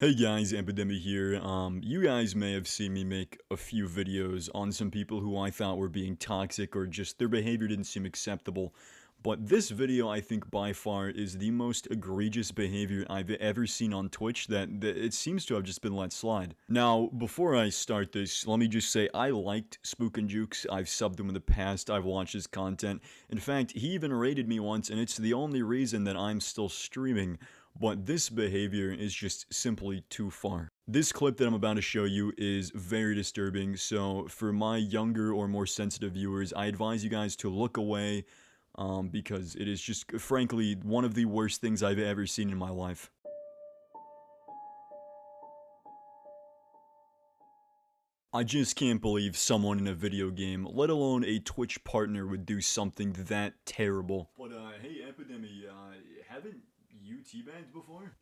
Hey guys, Epidemic here. You guys may have seen me make a few videos on some people who I thought were being toxic or just their behavior didn't seem acceptable. But this video, I think by far, is the most egregious behavior I've ever seen on Twitch that it seems to have just been let slide. Now, before I start this, let me just say I liked Spooknjukes. I've subbed him in the past. I've watched his content. In fact, he even raided me once, and it's the only reason that I'm still streaming. But this behavior is just simply too far. This clip that I'm about to show you is very disturbing, so for my younger or more sensitive viewers, I advise you guys to look away, because it is just, frankly, one of the worst things I've ever seen in my life. I just can't believe someone in a video game, let alone a Twitch partner, would do something that terrible. But, hey, Epidemi, haven't you teabagged before?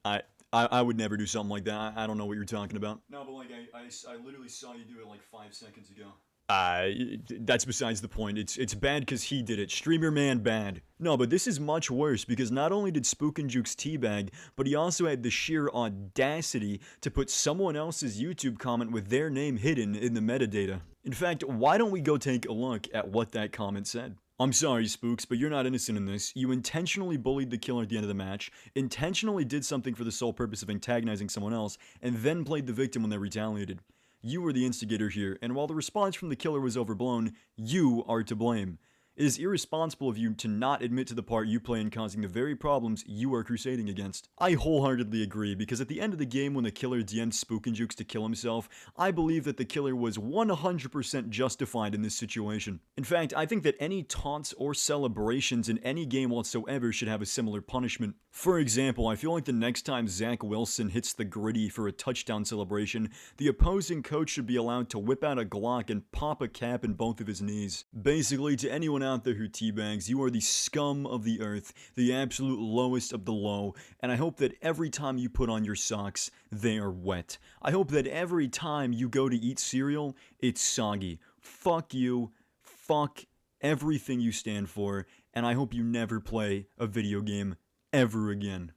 I would never do something like that. I don't know what you're talking about. No, but like, I literally saw you do it like 5 seconds ago. That's besides the point. It's bad because he did it. Streamer man bad. No, but this is much worse because not only did Spooknjukes teabag, but he also had the sheer audacity to put someone else's YouTube comment with their name hidden in the metadata. In fact, why don't we go take a look at what that comment said? I'm sorry, Spooks, but you're not innocent in this. You intentionally bullied the killer at the end of the match, intentionally did something for the sole purpose of antagonizing someone else, and then played the victim when they retaliated. You were the instigator here, and while the response from the killer was overblown, you are to blame. It is irresponsible of you to not admit to the part you play in causing the very problems you are crusading against. I wholeheartedly agree, because at the end of the game when the killer DM'd Spooknjukes to kill himself, I believe that the killer was 100% justified in this situation. In fact, I think that any taunts or celebrations in any game whatsoever should have a similar punishment. For example, I feel like the next time Zach Wilson hits the gritty for a touchdown celebration, the opposing coach should be allowed to whip out a Glock and pop a cap in both of his knees. Basically, to anyone out there who teabags, you are the scum of the earth, the absolute lowest of the low, and I hope that every time you put on your socks, they are wet. I hope that every time you go to eat cereal, it's soggy. Fuck you, fuck everything you stand for, and I hope you never play a video game ever again.